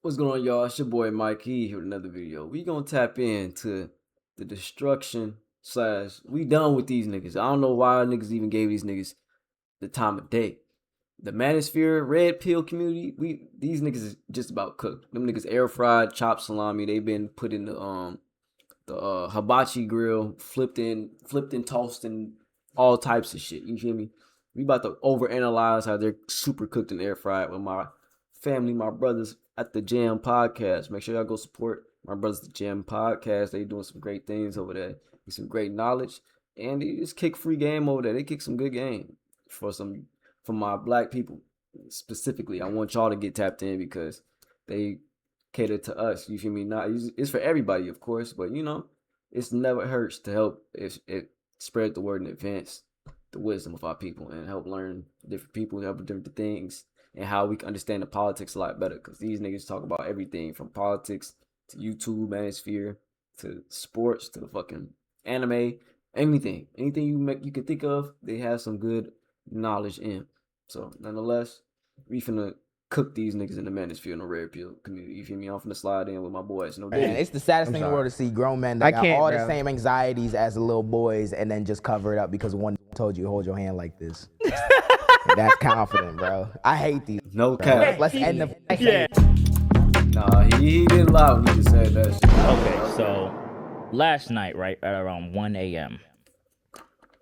What's going on, y'all? It's your boy Mike E here with another video. We gonna tap into the destruction slash we done with these niggas. I don't know why niggas even gave these niggas the time of day. The Manosphere, Red Pill community, these niggas is just about cooked. Them niggas air fried, chopped salami. They been put in the hibachi grill, flipped and tossed and all types of shit. You feel me? We about to overanalyze how they're super cooked and air fried with my family, my brothers at the JAAM podcast. Make sure y'all go support my brothers at the JAAM podcast. They doing some great things over there. With some great knowledge. And they just kick free game over there. They kick some good game for my black people. Specifically, I want y'all to get tapped in because they cater to us. You feel me? Not it's for everybody, of course, but you know, it's never hurts to help if it spread the word and advance the wisdom of our people and help learn different people, help different things, and how we can understand the politics a lot better. Because these niggas talk about everything from politics to YouTube, manosphere, to sports, to the fucking anime, anything you can think of, they have some good knowledge in. So nonetheless, we finna cook these niggas in the manosphere in the Red Pill community. You feel me? I'm finna slide in with my boys. No Man, it's the saddest thing in the world to see grown men that got all the same anxieties as the little boys and then just cover it up because one told you to hold your hand like this. That's confident, bro. I hate these. No cap. Let's end the. Yeah. Nah, he didn't lie when he just said that shit. Okay, so last night, right at around 1 a.m.,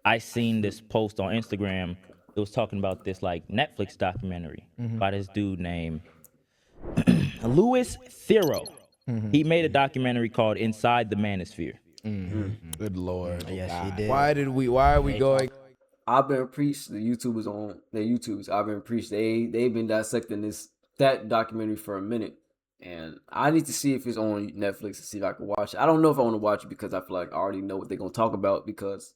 I seen this post on Instagram. It was talking about this like Netflix documentary by this dude named Louis Theroux. He made a documentary called Inside the Manosphere. Good Lord. Yes, he did. Why are we going? I've been preached, the YouTubers on their YouTubes, I've been preached, they've been dissecting that documentary for a minute. And I need to see if it's on Netflix to see if I can watch it. I don't know if I want to watch it because I feel like I already know what they're going to talk about because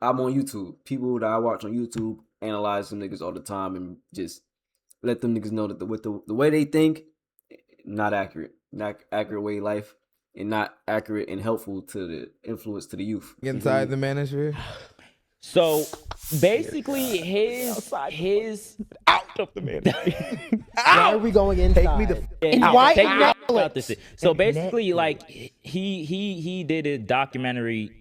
I'm on YouTube. People that I watch on YouTube analyze them niggas all the time and just let them niggas know that the way they think, not accurate way of life, and not accurate and helpful to the influence to the youth. Inside the manosphere? So basically, his out of the manosphere. Why are we going inside? Take me the and Out. why Take me out Netflix? this shit. So basically, like he did a documentary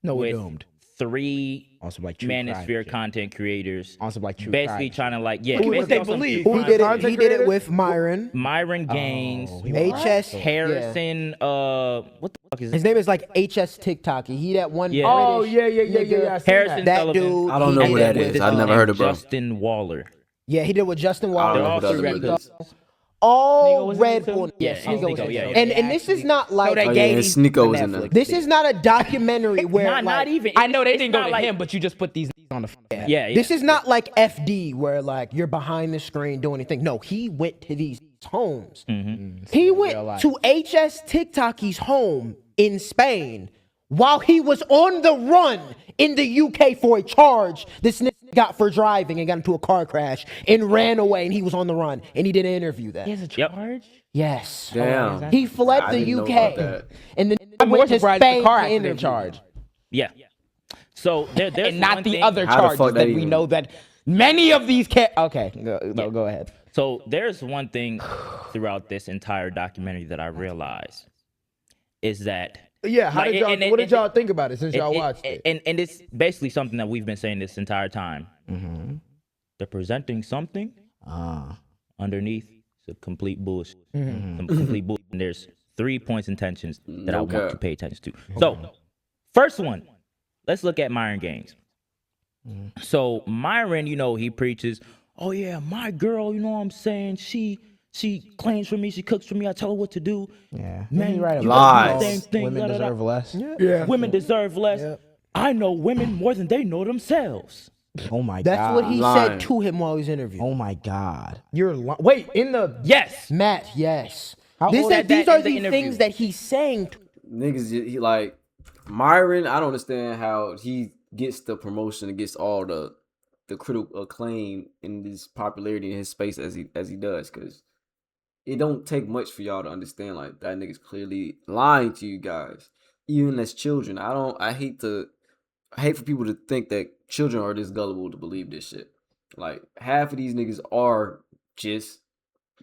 No, we're with doomed. 3 On some like true crime Manosphere shit. content creators. On some like true Basically crime. trying to like Who would basically they on some believe? true He crime did shit. it. He did it with Myron. Myron Gaines, HS Harrison. What the fuck is His his name is like HS TikTok. He that one. Yeah. Oh, British yeah. nigga. I seen Harrison That Sullivan. dude. I don't he know did who it that with, is. I've never heard of bro. Justin Waller. Yeah, he did it with Justin I Wilder. don't know They're who all that 3 is. Red Pills. All was in Red it too? Bull. Yeah, Sneeko was Sneeko, in yeah, it. yeah. And this is not like they Oh, yeah, gave and him Sneeko was in there. this is not a documentary where Not like, even. I know they it's didn't go not to like, him, but you just put these on the phone. Yeah. this is not like FD where like you're behind the screen doing anything. No, he went to these homes. He went to HS TikToky's home in Spain while he was on the run in the UK for a charge this nigga got for driving and got into a car crash and ran away and he was on the run and he did an interview then. He has a Yep. charge? Yes. Damn. He fled I the didn't know about UK that. and then I'm more went to surprised the Spain car to accident interview. charge. Yeah. So there's And not one the thing- other How the charges fuck that they we even- know that many of these Okay, go ahead. So there's one thing throughout this entire documentary that I realized is that Yeah, how Like, did y'all? and- What did y'all think about it since y'all it- watched it? And it's basically something that we've been saying this entire time. They're presenting something underneath some complete bullshit. Some complete bullshit. And there's 3 points and tensions that I want cap. to pay attention to. So, first one, let's look at Myron Gaines. So Myron, you know, he preaches, oh yeah, my girl, you know what I'm saying? She claims for me, she cooks for me, I tell her what to do. Yeah. Men, right you about gotta do the Lies. same thing, Women da, da, da. deserve less. Yeah. Women deserve less. I know women more than they know themselves. Oh my That's god. what What he Lying. said to him while he was interviewed. Oh my god. You're wait in the Yes. Matt. Yes. How This old is, is these that are in the the interview? things that he's saying. Niggas, he like Myron. I don't understand how he gets the promotion and gets all the critical acclaim and this popularity in his space as he does. Because it don't take much for y'all to understand like that nigga's clearly lying to you guys, even as children. I hate for people to think that children are this gullible to believe this shit. Like half of these niggas are just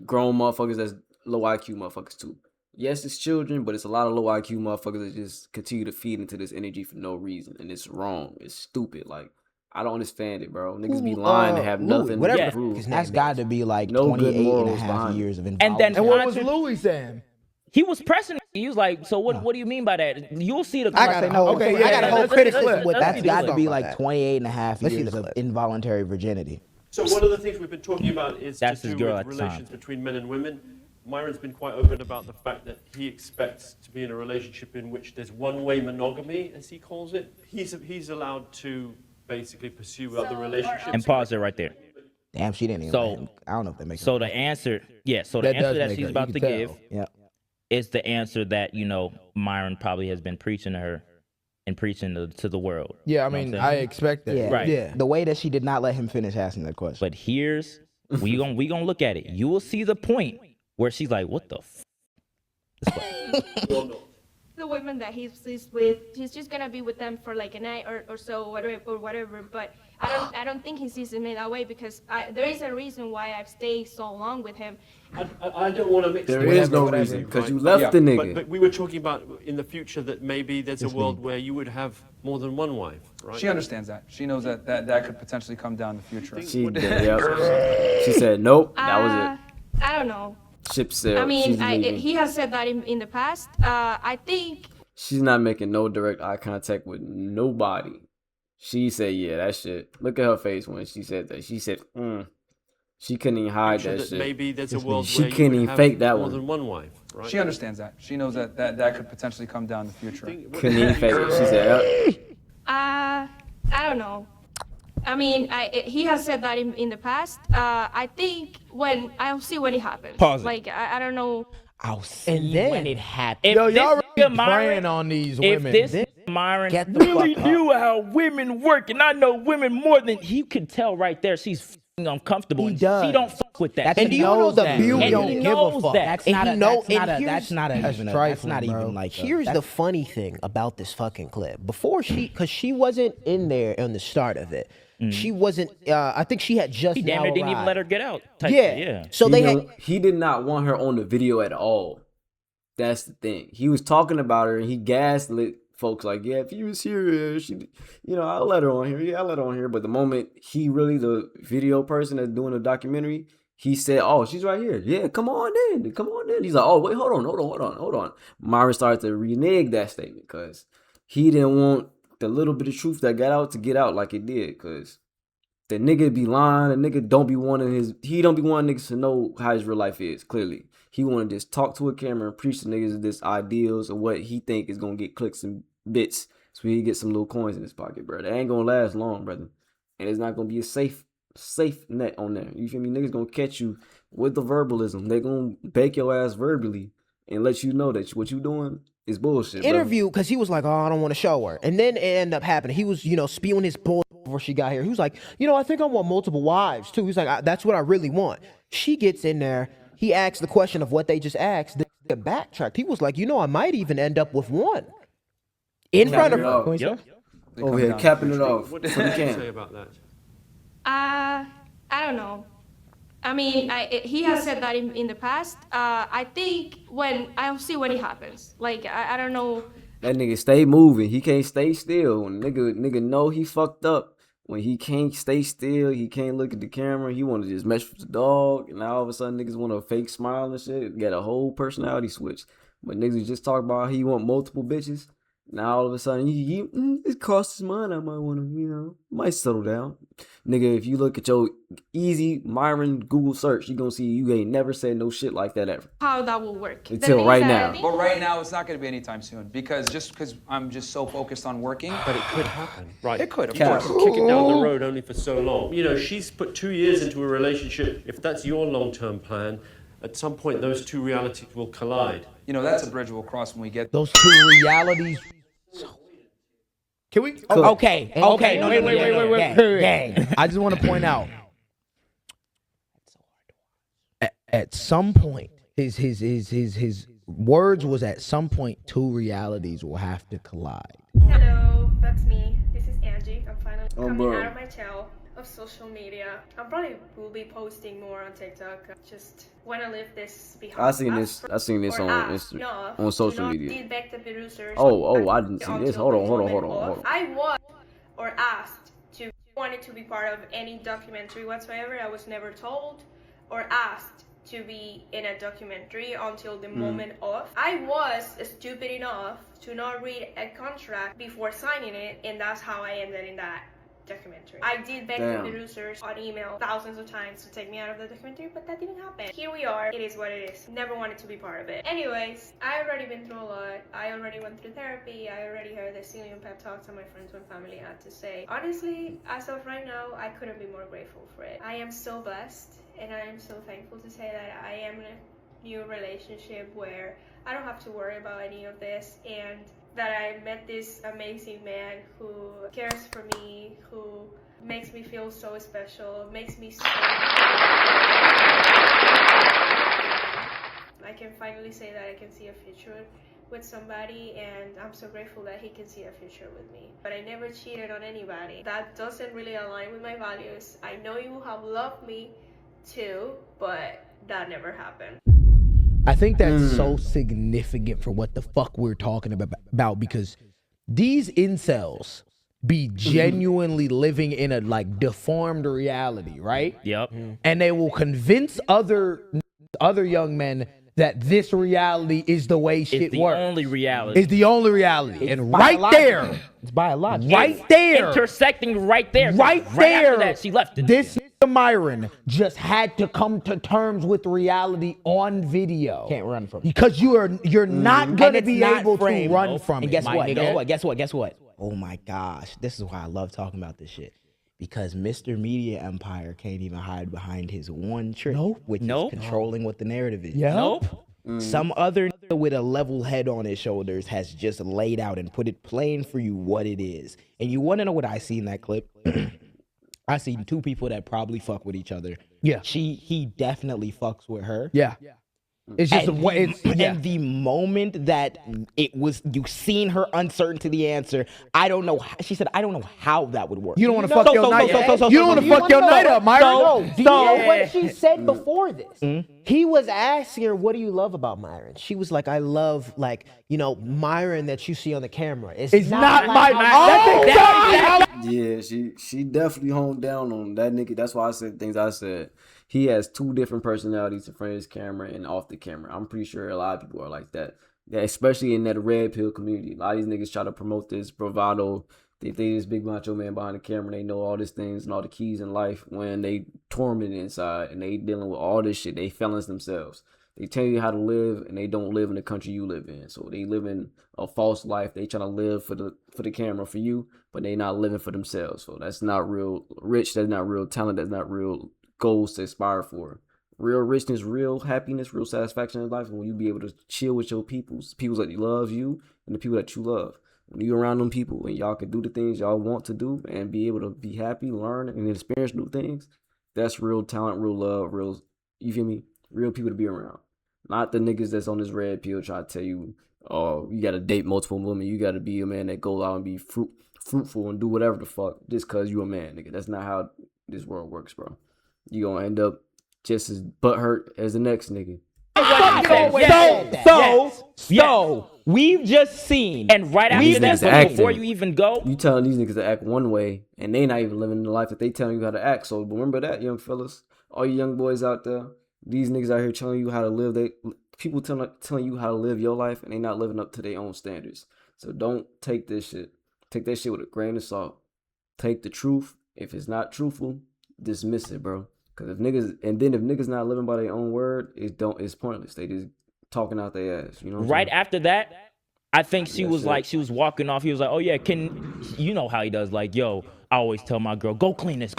grown motherfuckers that's low IQ motherfuckers too. Yes, it's children, but it's a lot of low IQ motherfuckers that just continue to feed into this energy for no reason, and it's wrong. It's stupid. Like, I don't understand it, bro. Niggas be lying to have Louis, nothing whatever to the prove. his name That's is. got to be like No good 28 and a morals half behind it. years of And then involuntary. And what was Contra- Louis saying? He was pressing it. He was like, so what do you mean by that? You'll see the I got a whole, Okay, I got a yeah, whole let's- criticism let's- with let's that. see That's the got clip. to be Talk like about that. 28 and a half Let's see years the of clip. involuntary virginity. So one of the things we've been talking about is That's to his do girl with at the time. relations between men and women. Myron's been quite open about the fact that he expects to be in a relationship in which there's one-way monogamy, as he calls it. He's allowed to basically pursue other relationships. And pause it right there. Damn, she didn't even. So- let him- I don't know if that makes So sense. the answer, so the That answer does that make she's her- about you to can give tell. Yeah. is the answer that, Myron probably has been preaching to her and preaching to the world. Yeah, I You know mean, what I'm I saying? expect that. Yeah. Right. Yeah. The way that she did not let him finish asking that question. But here's we gonna look at it. You will see the point where she's like, "What the?" The women that he's with, he's just gonna be with them for like a night or so, whatever. But I don't think he sees it in that way because there is a reason why I've stayed so long with him. I don't want to mix There them is up, no whatever, reason because right? you left the nigga. But we were talking about in the future that maybe there's a world where you would have more than one wife, right? She understands that. She knows that could potentially come down in the future. She did, yep. She said nope. That was it. I don't know. Ship sailed. I mean, She's leaving. he has said that in the past. I think She's not making no direct eye contact with nobody. She said, yeah, that shit. Look at her face when she said that. She said, She couldn't even hide Future that that shit. maybe there's a world She where you couldn't would even have fake that more one. than one wife, right? She understands that. She knows that could potentially come down in the future. Couldn't even fake it. She said, yep. I don't know. I mean, he has said that in the past. I think I'll see when it happens. Pause it. Like I don't know. I'll see And then- when it happens. If Yo, this y'all nigga really Myron- praying on these If women. this Myron Get the really fuck up. knew how women work, and I know women more than he could tell right there, she's f***ing uncomfortable. He and does. She don't fuck with that. That's- And do you know knows the that. beauty? And Don't he give knows a fuck. that. That's And not he a. know- That's not and a. here's- That's not a. That's even a- trifling, That's not bro. even like. Here's the funny thing about this fucking clip. Before because she wasn't in there on the start of it. She wasn't. I think she had just. He damn now near didn't even arrived. let her get out. Type Yeah. shit, yeah. So they had. He did not want her on the video at all. That's the thing. He was talking about her and he gaslit folks like, yeah, if you was here, she, I'll let her on here. Yeah, I'll let her on here. But the moment he really, the video person that's doing the documentary, he said, oh, she's right here. Yeah, come on in. Come on in. He's like, oh, wait, hold on. Myron started to renege that statement because he didn't want the little bit of truth that got out to get out like it did because the nigga be lying. The nigga don't be wanting he don't be wanting niggas to know how his real life is, clearly. He want to just talk to a camera and preach to niggas this ideals of what he think is going to get clicks and bits so he get some little coins in his pocket, bro. That ain't going to last long, brother. And it's not going to be a safe net on there. You feel me? Niggas going to catch you with the verbalism. They going to bake your ass verbally and let you know that what you doing is bullshit, bro. Interview because he was like, oh, I don't want to show her. And then it ended up happening. He was, spewing his bull before she got here. He was like, I think I want multiple wives too. He's like, that's what I really want. She gets in there. He asks the question of what they just asked. The backtracked. He was like, I might even end up with one. In front of her. Yep. They Over come here down in the capping it future. off. What So did you you say can. about that? I don't know. I mean, he has said that in the past. I think I'll see when it happens. Like I don't know. That nigga stay moving. He can't stay still. When nigga know he fucked up. When he can't stay still, he can't look at the camera. He want to just mess with the dog. And now all of a sudden niggas want a fake smile and shit. Got a whole personality switch. But niggas just talk about he want multiple bitches. Now all of a sudden, it costs his mind. I might want to, might settle down. Nigga, if you look at your easy Myron Google search, you gonna see you ain't never said no shit like that ever. How that will work. Until The thing right is that now. I think- But right now, it's not going to be anytime soon because I'm just so focused on working. But it could happen, right? It could, of You course. can kick it down the road only for so long. She's put 2 years into a relationship. If that's your long-term plan, at some point those two realities will collide. That's a bridge we'll cross when we get. Those two realities. Can we? Okay. Okay. No, Wait. Gang. I just want to point out. At some point, his words was at some point two realities will have to collide. Hello, that's me. This is Angie. I'm finally Oh, coming bro. out of my shell. of social media. I probably will be posting more on TikTok. Just want to leave this behind. I seen this on Instagram, on social media. Did back the producers. I didn't see this. Hold on. I was or asked to wanted to be part of any documentary whatsoever. I was never told or asked to be in a documentary until the moment of. I was stupid enough to not read a contract before signing it, and that's how I ended in that documentary. I did beg the producers on email thousands of times to take me out of the documentary, but that didn't happen. Here we are. It is what it is. Never wanted to be part of it. Anyways, I already been through a lot. I already went through therapy. I already heard the zillion pep talks that my friends and family had to say. Honestly, as of right now, I couldn't be more grateful for it. I am so blessed, and I am so thankful to say that I am in a new relationship where I don't have to worry about any of this, and that I met this amazing man who cares for me, who makes me feel so special, makes me so I can finally say that I can see a future with somebody, and I'm so grateful that he can see a future with me. But I never cheated on anybody. That doesn't really align with my values. I know you have loved me too, but that never happened. I think that's so significant for what the fuck we're talking about, because these incels be genuinely living in a like deformed reality, right? Yep. And they will convince other young men that this reality is the way shit It's the works. only reality. It's the only reality. And right there, It's biological. right there, Intersecting right there. right After there, that, she left it. this Myron just had to come to terms with reality on video. Can't run from it. Because you're not gonna And it's be not able framed. to run from And it. guess my what? nigga. Guess what? Oh my gosh. This is why I love talking about this shit. Because Mr. Media Empire can't even hide behind his one trick, which is controlling what the narrative is. Yeah. Nope. Some other nigga with a level head on his shoulders has just laid out and put it plain for you what it is. And you want to know what I see in that clip? I seen two people that probably fuck with each other. Yeah. He definitely fucks with her. Yeah. It's just And a way. and the moment that it was, you seen her uncertain to the answer. I don't know. She said, I don't know how that would work. You don't want to fuck your night up. You don't want to fuck your night up, Myron. So- Do you know what she said before this? He was asking her, what do you love about Myron? She was like, I love, like, you know, Myron that you see on the camera. It's not like my. how- Yeah, she definitely honed down on that nigga. That's why I said things I said. He has two different personalities in front of his camera and off the camera. I'm pretty sure a lot of people are like that. Yeah, especially in that red pill community. A lot of these niggas try to promote this bravado. They this big macho man behind the camera. They know all these things and all the keys in life when they tormented inside and they dealing with all this shit. They felons themselves. They tell you how to live and they don't live in the country you live in. So they live in a false life. They trying to live for the camera for you, but they not living for themselves. So that's not real rich. That's not real talent. That's not real goals to aspire for. Real richness, real happiness, real satisfaction in life when you be able to chill with your people that love you and the people that you love. When you around them people and y'all can do the things y'all want to do and be able to be happy, learn and experience new things, that's real talent, real love, real, you feel me? Real people to be around. Not the niggas that's on this red pill trying to tell you, oh, you gotta date multiple women, you gotta be a man that goes out and be fruitful and do whatever the fuck just cause you a man, nigga. That's not how this world works, bro. You gonna end up just as butthurt as the next nigga. So we've just seen, And right after these that, niggas so acting. before you even go, You telling these niggas to act one way, and they not even living the life that they telling you how to act. So remember that, young fellas, all you young boys out there, these niggas out here telling you how to live. People telling you how to live your life, and they not living up to their own standards. So don't take this shit. Take that shit with a grain of salt. Take the truth. If it's not truthful, dismiss it, bro. Cause if niggas not living by their own word, it's pointless. They just talking out their ass. You know. right after that, I think she was it. like, she was walking off. He was like, oh yeah, you know how he does? Like, yo, I always tell my girl, go clean this.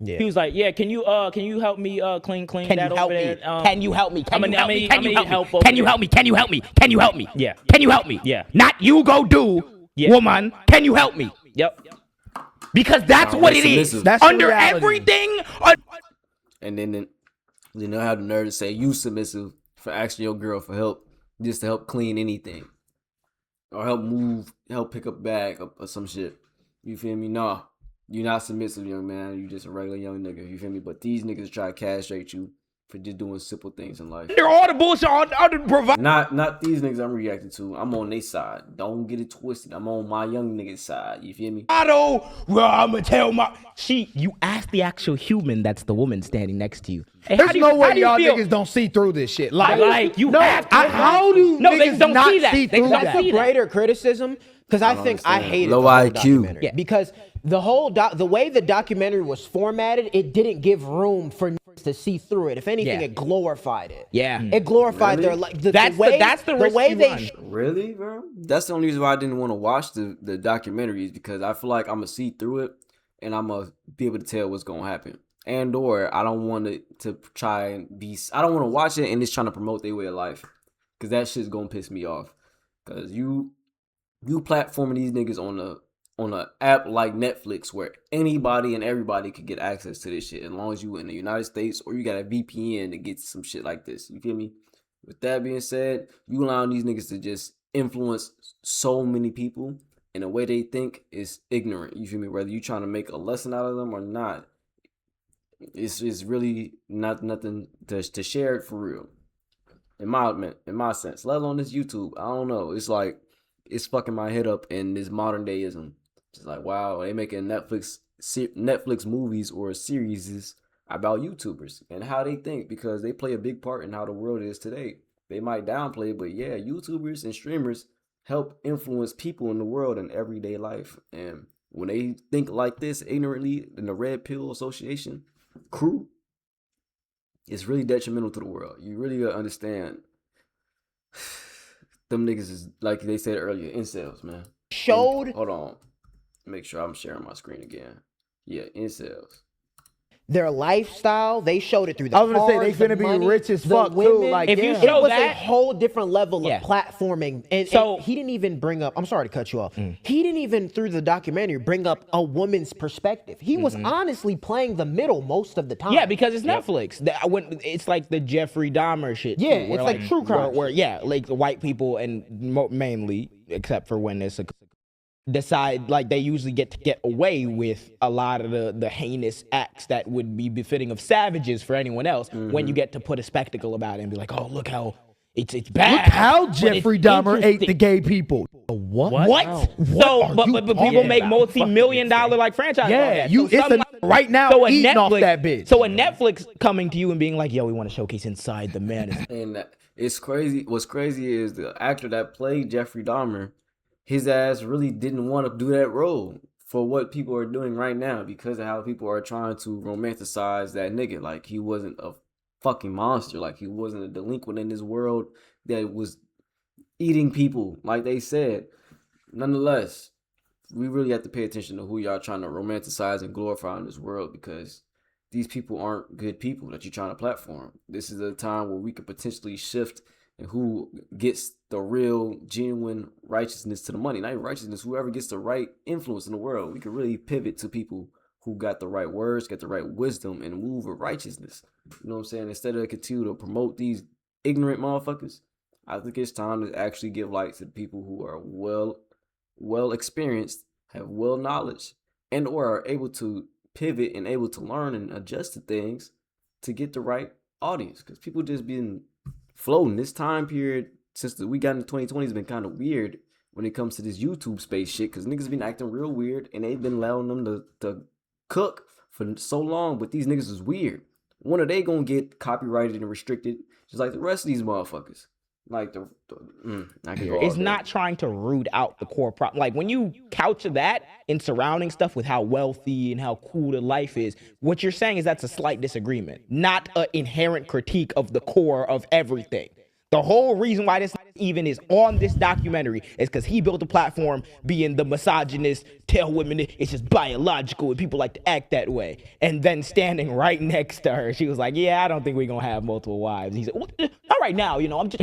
Yeah. He was like, yeah, can you help me clean can that you help over me? there? Can you help me? Can you help me? Can you help me? over Can you there. help me? Can you help me? Can you help me? Yeah. Can you help me? Yeah. Not you go do, Yeah. woman. Can you help me? Yep. Because that's what it is. submissive. That's the Under reality. everything. And then they have the nerve to say you submissive for asking your girl for help, just to help clean anything, or help move, help pick up bag or some shit. You feel me? Nah, You're not submissive, young man. You just a regular young nigga. You feel me? But these niggas try to castrate you for just doing simple things in life. They're all the bullshit on provide. Not these niggas I'm reacting to. I'm on their side. Don't get it twisted. I'm on my young nigga's side. You feel me? Well, I'ma tell my. You ask the actual human that's the woman standing next to you. Hey, There's no way how y'all feel? niggas don't see through this shit. Like you no, have to. how do No, they niggas don't not see that. see They through don't that? see The greater criticism, because I think I understand. hated Low the whole IQ. documentary. Yeah. Because the whole the way the documentary was formatted, it didn't give room for to see through it. If anything, Yeah. it glorified it. Yeah. It glorified Really? their like That's the risk way you they run. Really, bro? That's the only reason why I didn't want to watch the documentaries, because I feel like I'm gonna see through it and I'm gonna be able to tell what's gonna happen. And or I don't want it to try and be. I don't want to watch it and it's trying to promote their way of life, because that shit's gonna piss me off. Because you platforming these niggas on a app like Netflix, where anybody and everybody could get access to this shit as long as you in the United States or you got a VPN to get some shit like this. You feel me? With that being said, you allowing these niggas to just influence so many people in a way they think is ignorant. You feel me? Whether you trying to make a lesson out of them or not, it's really not nothing to share it for real. In my sense, let alone this YouTube. I don't know. It's like it's fucking my head up in this modern dayism. It's like, wow, they making Netflix movies or series about YouTubers and how they think, because they play a big part in how the world is today. They might downplay it, but yeah, YouTubers and streamers help influence people in the world in everyday life. And when they think like this ignorantly in the Red Pill Association crew, it's really detrimental to the world. You really gotta understand. Them niggas is, like they said earlier, incels, man. Hold on. Make sure I'm sharing my screen again. Yeah, incels. their lifestyle, they showed it through the I was gonna say, cars, they the finna be money, rich as the fuck, too, women. like, If you yeah. show It was that- a whole different level Yeah. of platforming. And So- he didn't even bring up, I'm sorry to cut you off. He didn't even, through the documentary, bring up a woman's perspective. He was honestly playing the middle most of the time. Yeah, because it's Netflix. It's like the Jeffrey Dahmer shit. Yeah, too, where, it's like true crime Where, yeah, like the white people and mainly, except for when it's a decide, like they usually get to get away with a lot of the heinous acts that would be befitting of savages for anyone else. When you get to put a spectacle about it and be like, oh, look how it's bad. Look how but it's Jeffrey Dahmer ate the interesting. gay people. What? What? So, are but you people talking make about? multi-million-dollar like franchise. Yeah, So it's something right now so a eating off Netflix- that bitch. So a Netflix coming to you and being like, yo, we want to showcase inside the man. And it's crazy. What's crazy is the actor that played Jeffrey Dahmer, his ass really didn't want to do that role for what people are doing right now, because of how people are trying to romanticize that nigga. Like, he wasn't a fucking monster. Like, he wasn't a delinquent in this world that was eating people, like they said. Nonetheless, we really have to pay attention to who y'all trying to romanticize and glorify in this world, because these people aren't good people that you're trying to platform. This is a time where we could potentially shift and who gets the real, genuine righteousness to the money. Not even righteousness, whoever gets the right influence in the world. We could really pivot to people who got the right words, got the right wisdom, and move with righteousness. You know what I'm saying? Instead of continue to promote these ignorant motherfuckers, I think it's time to actually give light to the people who are well experienced, have well knowledge, and or are able to pivot and able to learn and adjust to things to get the right audience. Because people just been floating. This time period since we got into 2020 has been kind of weird when it comes to this YouTube space shit, because niggas been acting real weird and they've been allowing them to cook for so long, but these niggas is weird. When are they gonna get copyrighted and restricted just like the rest of these motherfuckers? Like I can go all It's day. not trying to root out the core problem. Like when you couch that in surrounding stuff with how wealthy and how cool the life is, what you're saying is that's a slight disagreement, not an inherent critique of the core of everything. The whole reason why this even is on this documentary is because he built a platform being the misogynist, tell women it's just biological and people like to act that way. And then standing right next to her, she was like, yeah, I don't think we're going to have multiple wives. He said, well, not right now, you know, I'm just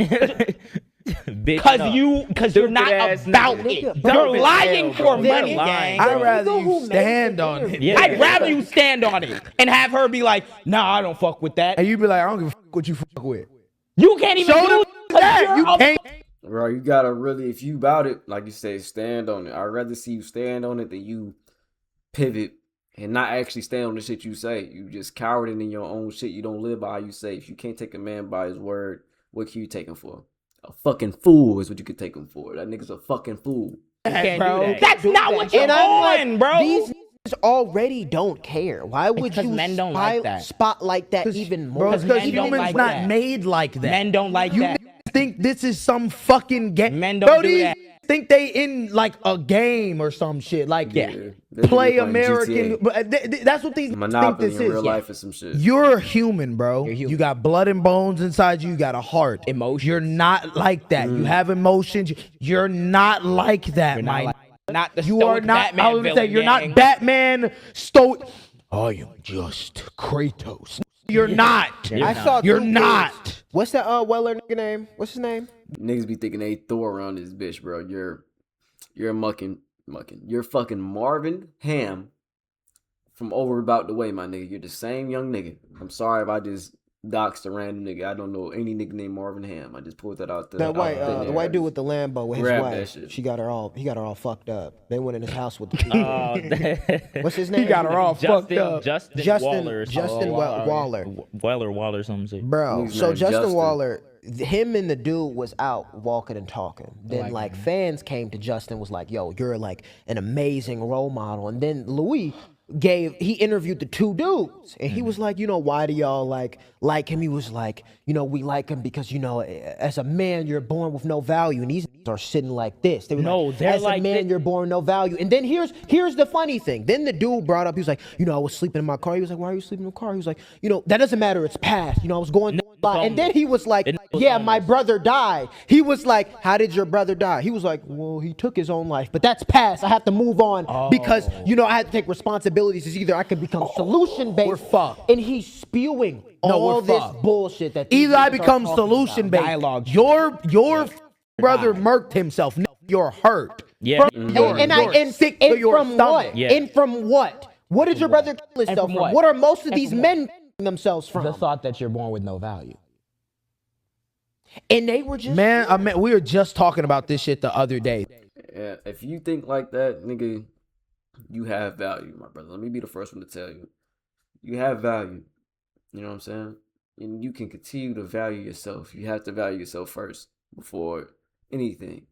because you're not about it. You're lying for money, gang. I'd rather you stand on it. Yeah. I'd rather you stand on it and have her be like, nah, I don't fuck with that. And you be like, I don't give a fuck what you fuck with. You can't even Show do them that. You can't. Bro, you gotta really, if you about it, like you say, stand on it. I'd rather see you stand on it than you pivot and not actually stand on the shit you say. You just cowarding in your own shit. You don't live by how you say. If you can't take a man by his word, what can you take him for? A fucking fool is what you could take him for. That nigga's a fucking fool. You can't bro. do that. That's not what you're doing, bro. These niggas already don't care. Why would because you men don't like that. spotlight that even more? Bro, it's because men don't humans like not that. made like that. Men don't like you that. think this is some fucking game. Men don't Bro, do these that. think they in like a game or some shit. Like Yeah. play They're playing American. GTA. But that's what these Monopoly think in this real is. life or some shit. You're human, bro. human. You got blood and bones inside you. You got a heart. Emotions. You're not like that. You have emotions. You're not like that, not man. Not the You are stoic not. Batman I was gonna say villain, you're gang. not Batman. I am just Kratos. You're not. I saw You're two not. kids. What's that Weller nigga name? What's his name? Niggas be thinking they Thor around this bitch, bro. You're mucking. You're fucking Marvin Ham from over about the way, my nigga. You're the same young nigga. I'm sorry if I just doxed a random nigga. I don't know any nigga named Marvin Ham. I just pulled that out there. That the white dude with the Lambo with his Grab that wife. shit. He got her all fucked up. They went in his house with the Oh, What's his name? He got her all fucked up. Justin Waller. or Justin something. Waller. Waller, some shit. Bro, Nigga's so named Justin Justin. Waller, him and the dude was out walking and talking. Then like fans came to Justin, was like, yo, you're like an amazing role model. And then Louis he interviewed the two dudes, and he was like, you know, why do y'all like him? He was like, you know, we like him because, you know, as a man you're born with no value, and these are sitting like this. They were No, like, they're as like a man you're born with no value. And then here's the funny thing. Then the dude brought up, he was like, you know, I was sleeping in my car. He was like, why are you sleeping in the car? He was like, you know, that doesn't matter. It's past. You know, I was going. And then he was like, yeah, my brother died. He was like, how did your brother die? He was like, well, he took his own life, but that's past. I have to move on because, you know, I had to take responsibilities. It's either I could become solution-based. We're fucked. And he's spewing all we're this fucked. bullshit that these Either I niggas are become talking solution-based. Dialogue. Your brother murked himself. No, you're hurt. Yeah. And sick to your from stomach. what? Yeah. And from what? What did your brother kill himself from from? what? What are most of these men themselves from? The thought that you're born with no value. And they were just Man, we were just talking about this shit the other day. Yeah, if you think like that, nigga, you have value, my brother. Let me be the first one to tell you. You have value. You know what I'm saying? And you can continue to value yourself. You have to value yourself first before anything.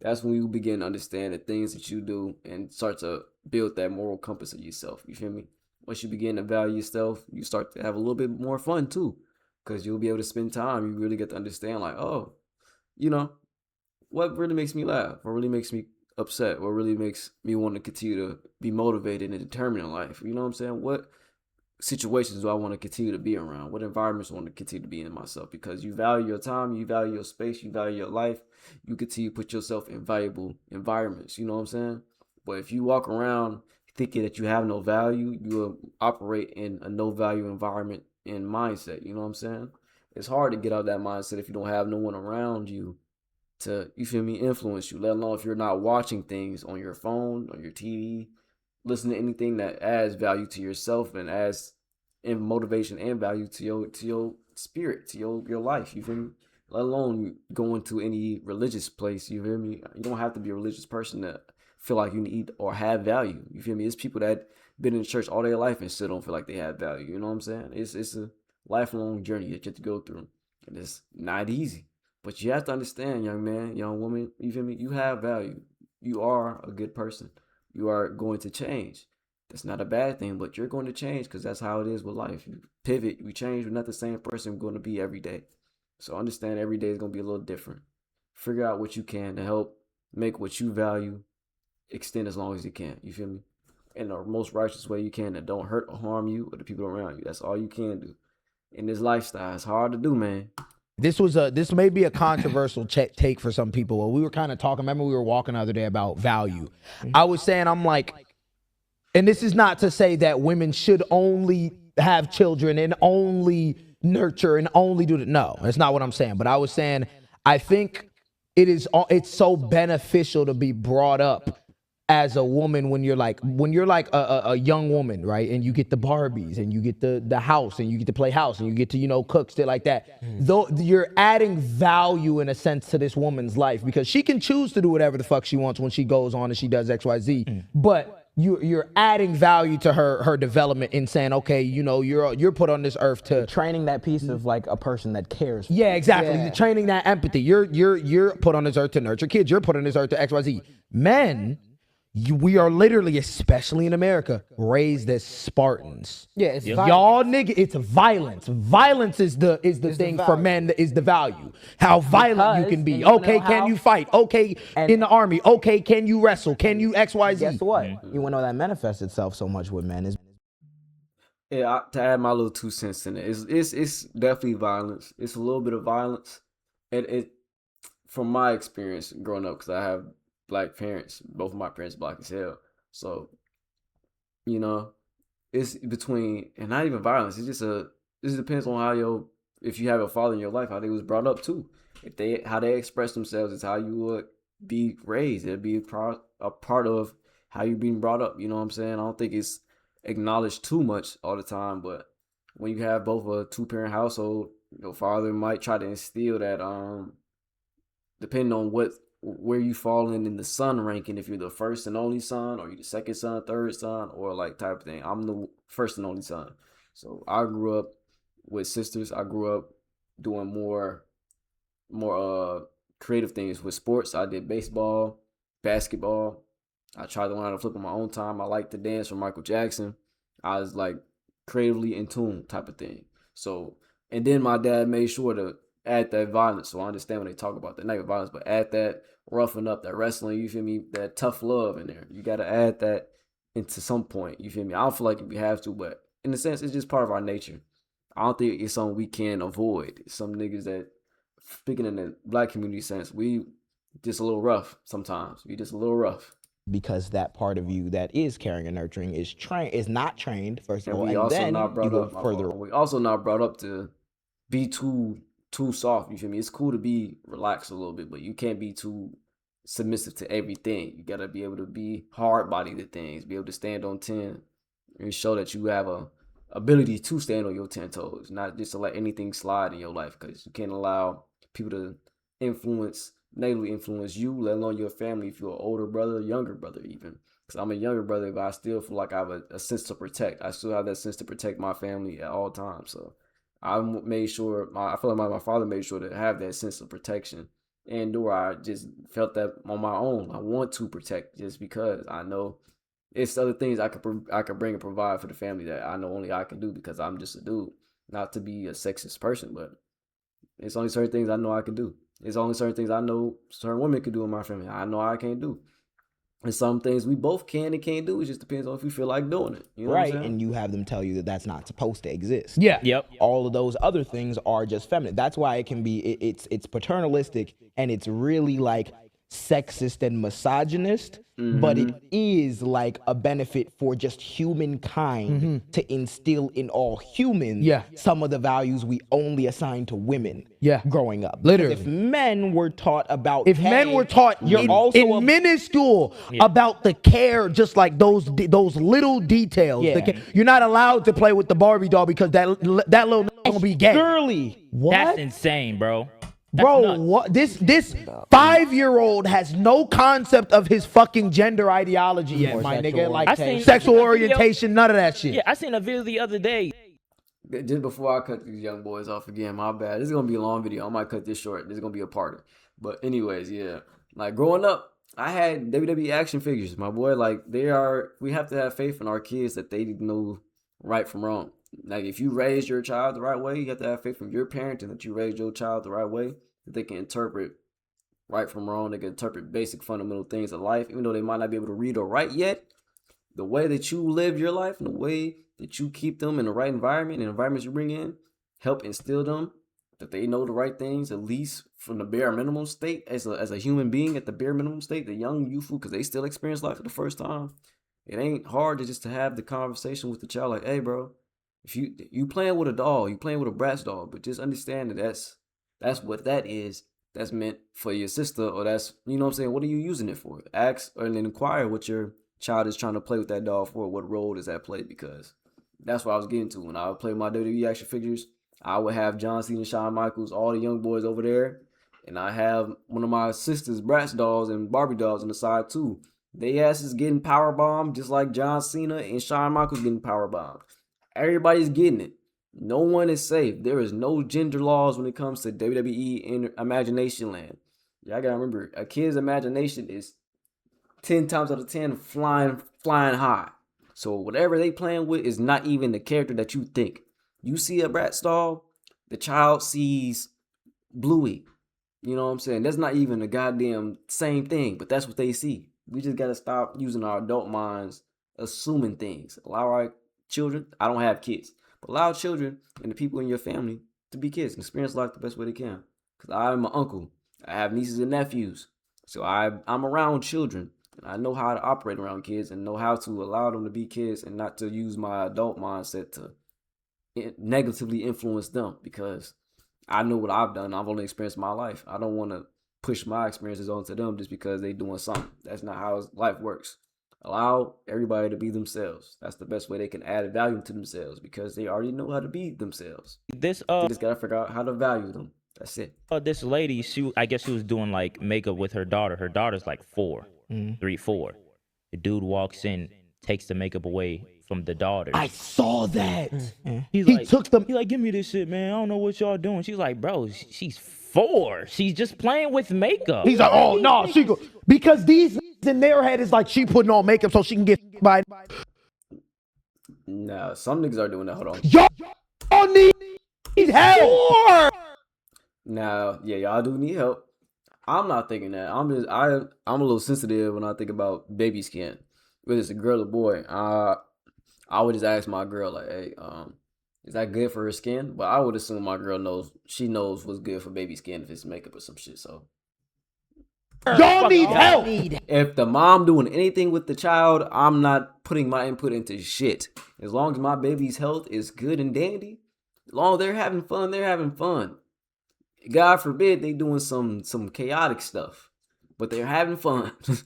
That's when you begin to understand the things that you do and start to build that moral compass of yourself. You feel me? Once you begin to value yourself, you start to have a little bit more fun too. Because you'll be able to spend time. You really get to understand, like, oh, you know, what really makes me laugh? What really makes me upset? What really makes me want to continue to be motivated and determined in life? You know what I'm saying? What situations do I want to continue to be around? What environments do I want to continue to be in myself? Because you value your time, you value your space, you value your life. You continue to put yourself in valuable environments. You know what I'm saying? But if you walk around thinking that you have no value, you will operate in a no value environment and mindset. You know what I'm saying? It's hard to get out of that mindset if you don't have no one around you to, you feel me, influence you, let alone if you're not watching things on your phone, on your TV, listen to anything that adds value to yourself and adds in motivation and value to your spirit, to your life, you feel me? Let alone going to any religious place, you feel me? You don't have to be a religious person to feel like you need or have value, you feel me? It's people that been in church all their life and still don't feel like they have value, you know what I'm saying? It's a lifelong journey that you have to go through, and it's not easy. But you have to understand, young man, young woman, you feel me? You have value. You are a good person. You are going to change. That's not a bad thing, but you're going to change because that's how it is with life. You pivot, you change. You're not the same person you're going to be every day. So understand every day is going to be a little different. Figure out what you can to help make what you value extend as long as you can. You feel me? In the most righteous way you can that don't hurt or harm you or the people around you. That's all you can do. In this lifestyle, it's hard to do, man. This may be a controversial take for some people. Well, we were kind of talking. Remember, we were walking the other day about value. I was saying, I'm like, and this is not to say that women should only have children and only nurture and only do that. No, that's not what I'm saying. But I was saying, I think it's so beneficial to be brought up as a woman when you're like a young woman, right? And you get the Barbies and you get the house and you get to play house and you get to, you know, cook, shit like that. Though you're adding value in a sense to this woman's life because she can choose to do whatever the fuck she wants when she goes on and she does XYZ. But you're adding value to her development in saying, okay, you know, you're put on this earth to Training that piece of like a person that cares. For yeah, you. exactly. Yeah. You're training that empathy. You're put on this earth to nurture kids. You're put on this earth to XYZ. Men, we are literally, especially in America, raised as Spartans. Yeah, it's Y'all nigga, it's violence. Violence is the thing for value. men, is the value. How violent you Because- can be. and you Okay, know can how? you fight? Okay, And- in the army. Okay, can you wrestle? Can you XYZ? Guess what? You wanna know that manifests itself so much with men is Yeah, to add my little 2 cents in it, it's definitely violence. It's a little bit of violence, and it from my experience growing up, because I have black parents, both of my parents black as hell. So, you know, it's between, and not even violence. It's just it just depends on how if you have a father in your life, how they was brought up too. If how they express themselves is how you would be raised. It'd be a part of how you're being brought up. You know what I'm saying? I don't think it's acknowledged too much all the time, but when you have both a 2-parent household, your father might try to instill that depending on where you fall in the son ranking, if you're the first and only son, or you're the second son, third son, or like type of thing. I'm the first and only son, so I grew up with sisters. I grew up doing more creative things with sports. I did baseball, basketball. I tried to learn how to flip on my own time. I liked to dance from Michael Jackson. I was like creatively in tune type of thing. So, and then my dad made sure to add that violence. So I understand when they talk about the negative violence, but add that roughing up, that wrestling, you feel me, that tough love in there. You got to add that into some point, you feel me? I don't feel like we have to, but in a sense, it's just part of our nature. I don't think it's something we can avoid. Some niggas that, speaking in the black community sense, we just a little rough sometimes. We just a little rough. because that part of you that is caring and nurturing is not trained, first of And all, we and also then not you brought go up. further. We also not brought up to be too soft. You feel me? It's cool to be relaxed a little bit, but you can't be too submissive to everything. You gotta be able to be hard bodied to things, be able to stand on 10, and show that you have a ability to stand on your 10 toes, not just to let anything slide in your life, because you can't allow people to negatively influence you, let alone your family, if you're an older brother, younger brother even. Because I'm a younger brother, but I still feel like I have a sense to protect. I still have that sense to protect my family at all times. So I made sure, I feel like my father made sure to have that sense of protection. And or I just felt that on my own. I want to protect just because I know it's other things I could bring and provide for the family that I know only I can do, because I'm just a dude. Not to be a sexist person, but it's only certain things I know I can do. It's only certain things I know certain women can do in my family. I know I can't do. And some things we both can and can't do. It just depends on if we feel like doing it. You know Right, what I'm saying? and you have them tell you that that's not supposed to exist. Yeah. Yep. All of those other things are just feminine. That's why it can be it's paternalistic, and it's really like sexist and misogynist, but it is like a benefit for just humankind to instill in all humans some of the values we only assign to women growing up. Literally. If men were taught about If men were taught you're also in minuscule about the care, just like those little details, you're not allowed to play with the Barbie doll because that little gonna be gay. Girly. What? That's insane, bro. That's Bro, nuts. what? This 5-year-old has no concept of his fucking gender ideology yet, Or my sexual nigga. Like I seen- sexual I seen a video- orientation, none of that shit. Yeah, I seen a video the other day. Just before I cut these young boys off again, my bad. This is gonna be a long video. I might cut this short. This is gonna be a parter. But anyways, yeah. Like growing up, I had WWE action figures, my boy. Like we have to have faith in our kids that they know right from wrong. Like if you raise your child the right way, you have to have faith from your parent and that you raised your child the right way, that they can interpret right from wrong. They can interpret basic fundamental things of life, even though they might not be able to read or write yet. The way that you live your life and the way that you keep them in the right environment and environments you bring in, help instill them that they know the right things, at least from the bare minimum state as a human being at the bare minimum state, the young youthful, because they still experience life for the first time. It ain't hard to just to have the conversation with the child like, hey, bro, if you playing with a doll, you playing with a Bratz doll, but just understand that that's what that is. That's meant for your sister, or that's, you know what I'm saying, what are you using it for? Ask and then inquire what your child is trying to play with that doll for. What role does that play? Because that's what I was getting to. When I would play my WWE action figures, I would have John Cena, Shawn Michaels, all the young boys over there, and I have one of my sister's Bratz dolls and Barbie dolls on the side too. They asses getting power bombed just like John Cena and Shawn Michaels getting power bombed. Everybody's getting it. No one is safe. There is no gender laws when it comes to WWE in Imagination Land. Y'all gotta remember, a kid's imagination is 10 times out of 10 flying high. So whatever they playing with is not even the character that you think. You see a Bratz doll, the child sees Bluey. You know what I'm saying? That's not even the goddamn same thing, but that's what they see. We just gotta stop using our adult minds assuming things. Allow our children, I don't have kids, but allow children and the people in your family to be kids and experience life the best way they can. Because I'm an uncle. I have nieces and nephews. So I'm around children. And I know how to operate around kids and know how to allow them to be kids and not to use my adult mindset to negatively influence them, because I know what I've done. I've only experienced my life. I don't want to push my experiences onto them just because they doing something. That's not how life works. Allow everybody to be themselves. That's the best way they can add value to themselves, because they already know how to be themselves. This They just gotta figure out how to value them. That's it. this lady, I guess she was doing like makeup with her daughter. Her daughter's like 4, 3, 4. The dude walks in, takes the makeup away from the daughter. I saw that. He's He like, took them. He like, give me this shit, man. I don't know what y'all doing. She's like, bro, she's 4. She's just playing with makeup. He's like, oh no, she go because these in their head is like she putting on makeup so she can get by. Nah, some niggas are doing that. Hold on. Y'all need help. Now, yeah, y'all do need help. I'm not thinking that. I'm a little sensitive when I think about baby skin, whether it's a girl or boy. I would just ask my girl like, hey, is that good for her skin? But I would assume my girl knows. She knows what's good for baby skin if it's makeup or some shit. So Y'all need help. if the mom doing anything with the child, I'm not putting my input into shit. As long as my baby's health is good and dandy, as long as they're having fun, they're having fun. God forbid they doing some chaotic stuff, but they're having fun. As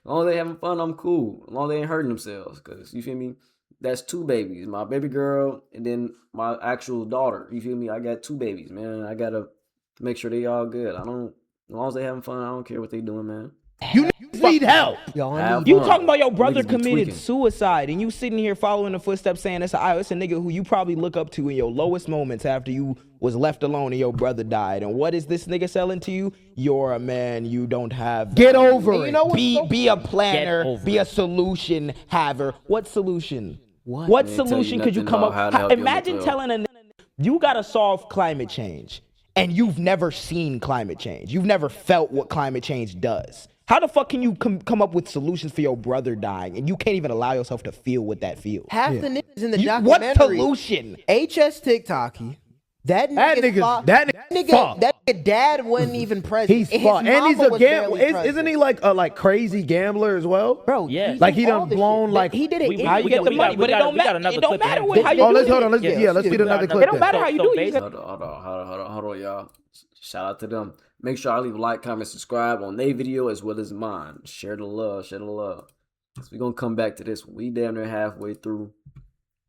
long as they having fun, I'm cool. As long as they ain't hurting themselves, cause you feel me. That's 2 babies, my baby girl and then my actual daughter. You feel me? I got 2 babies, man. I gotta make sure they all good. As long as they having fun, I don't care what they doing, man. You need help. Have You fun. talking about your brother Niggas be committed tweaking. suicide, and you sitting here following the footsteps saying it's a nigga who you probably look up to in your lowest moments after you was left alone and your brother died. And what is this nigga selling to you? You're a man. You don't have. Get over And it. you know what? Be a planner. Be a solution haver. What solution? What They tell you solution could you nothing come about how up? to help your Imagine mental health. telling a nigga you gotta solve climate change, and you've never seen climate change. You've never felt what climate change does. How the fuck can you come up with solutions for your brother dying, and you can't even allow yourself to feel what that feels? Half the niggas in the What documentary. solution? HS TikToky. That nigga, That nigga fucked. that nigga dad wasn't even present. He's His fucked, and he's mama a was gambler. barely present. Isn't he like a crazy gambler as well? Bro, Yeah. Like he did all done this blown shit. like. He did it. We- How you we get got- the we money, got- but we it got- don't we got matter. another It don't clip in matter here. what, how you Oh, do let's it. hold on. Let's feed another clip. It don't matter how you do it. You just- Hold on, y'all. Shout out to them. Make sure I leave a like, comment, subscribe on their video as well as mine. Share the love. So we're gonna come back to this. We damn near halfway through,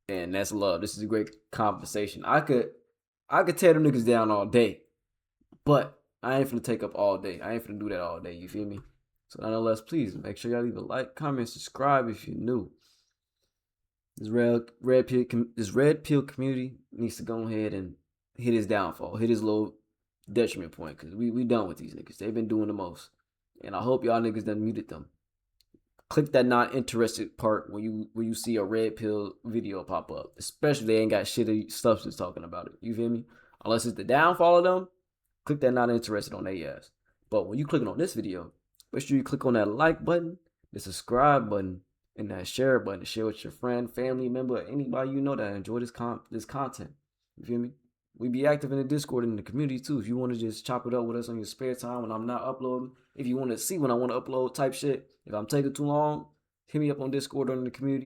and that's love. This is a great conversation. I could tear them niggas down all day, but I ain't finna take up all day. I ain't finna do that all day. You feel me? So nonetheless, please make sure y'all leave a like, comment, subscribe if you're new. This red pill community needs to go ahead and hit his downfall, hit his low detriment point, because we done with these niggas. They've been doing the most, and I hope y'all niggas done muted them. Click that not interested part when you see a red pill video pop up, especially they ain't got shitty substance talking about it. You feel me? Unless it's the downfall of them, click that not interested on their ass. But when you clicking on this video, make sure you click on that like button, the subscribe button, and that share button to share with your friend, family member, anybody you know that enjoy this content. You feel me? We be active in the Discord and in the community too. If you want to just chop it up with us on your spare time when I'm not uploading, if you want to see when I want to upload type shit, if I'm taking too long, hit me up on Discord or in the community.